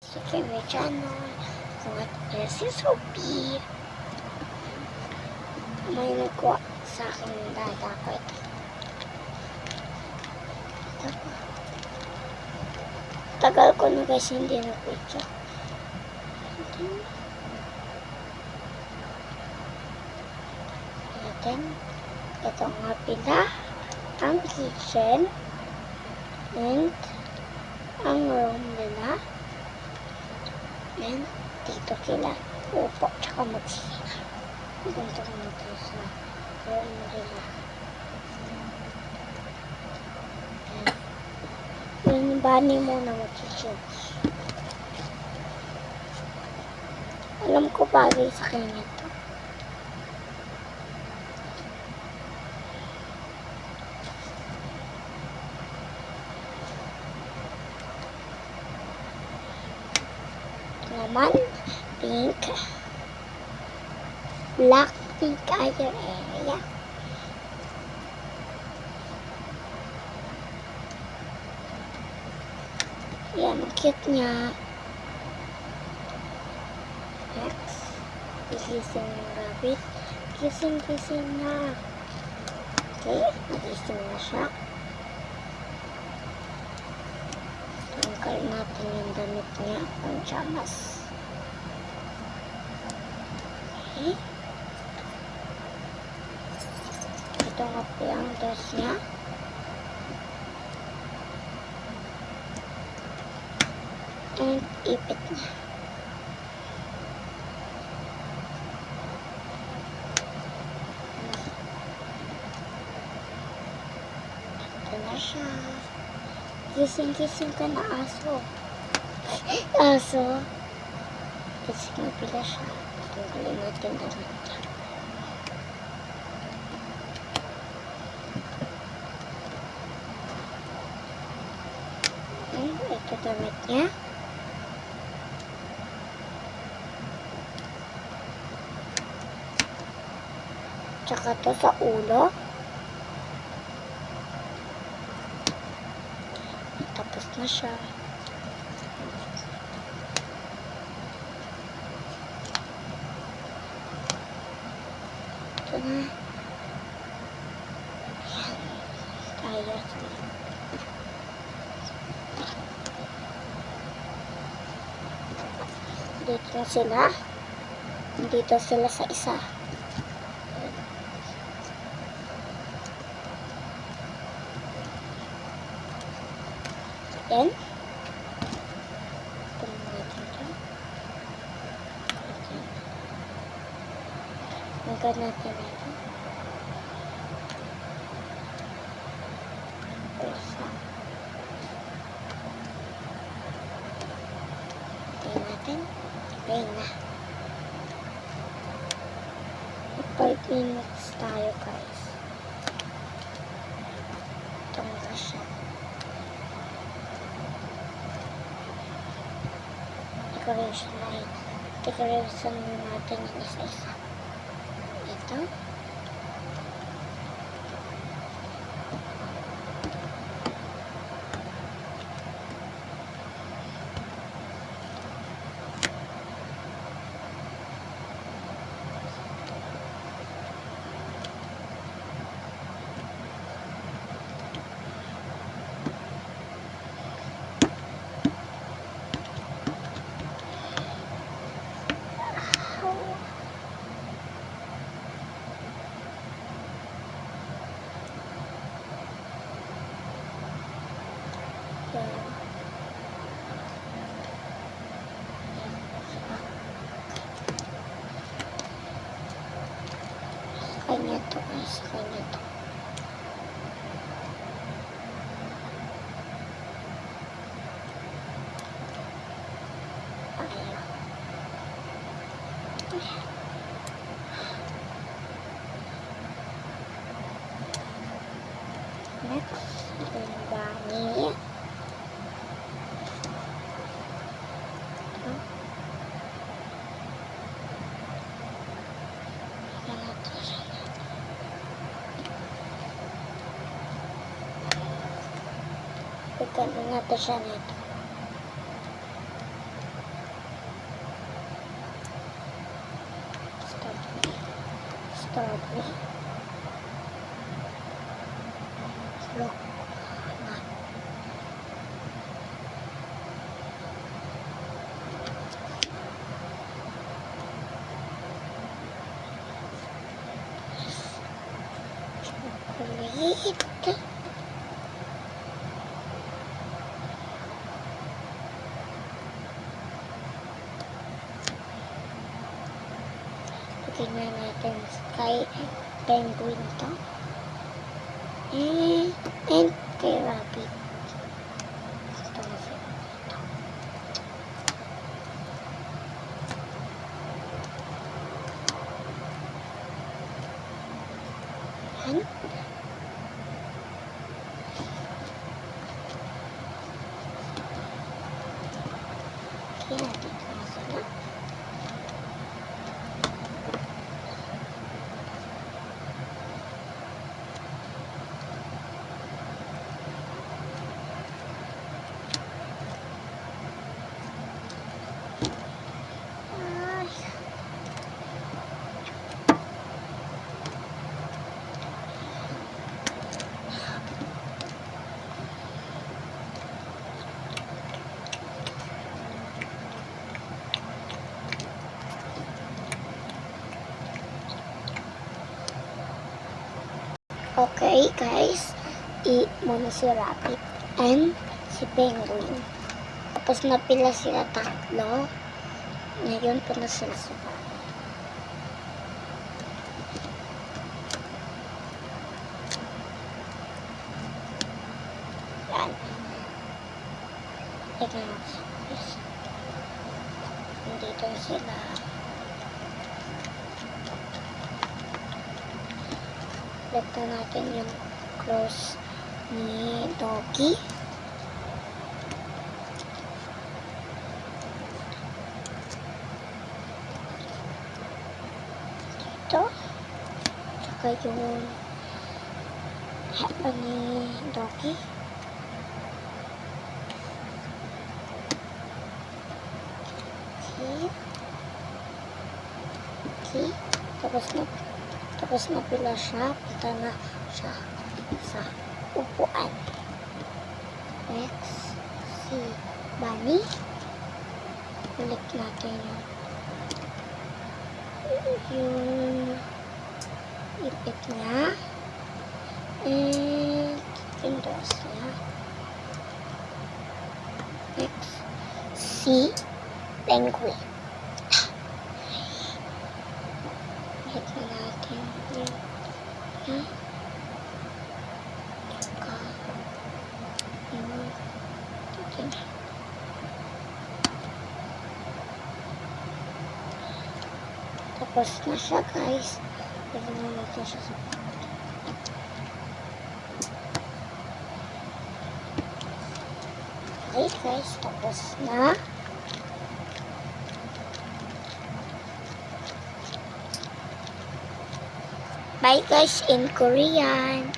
Sa my channel. At si Sophie. May nagkuha sa akin ng data ko ito. Ito po. Tagal ko na guys hindi nag-video. Then, ito nga pila ang kitchen and ang room nila. And dito sila upo tsaka magsisira. Ganito ko natin sa room nila. Yung bani muna magsisira. Alam ko bagay sa kanya ito. Naman, pink, black, pink other area. Yan, ang cute niya. Next, igising yung rabbit. Gising na. Okay, nagising na siya. Tanggal natin yung damit niya, pajamas. Okay. Ito nga po yung dress niya. And ipit niya. Ito na siya. Gising ka na, aso. Aso. Gising na pila siya. Tunggalin natin damit niya. Ito damit niya. Tsaka to sa ulo. Tapos na siya. Ito na. Ayan. Tayo. Dito na sila. Dito sila sa isa. Then, pulling natin ito. Magad natin ito. Pulsa. Tayo natin. Tayo na. 5 minutes tayo guys. Ito nga siya. Decoration line. Decoration natin yung isa-isa. Ito. Kanya to guys, kanya to. Ayan. Next, yung bunny. Pagkano natin siya nito. strawberry. Look. Chocolate. Tingnan natin sky penguin to. And kay rabbit. Ito na siya. Ito. Yan. Okay, natin na sila. Okay guys, muna si rabbit and si penguin. Tapos napila sila tatlo. Ngayon po na sila sa bahay. Yan. Tignan natin. Nandito sila. Tignan natin yung clothes ni Doggy. Ito. Tsaka yung hat ni Doggy. Okay. Tapos na pila siya. Punta na siya sa upuan. Next, si Bunny. Ulit natin yung ipit niya. And windows niya. Next, si penguin. Ulit na natin yung tsaka yung tigil. Tapos na siya guys. Pwede na natin siya sa okay guys, tapos na. Bye guys in Korean.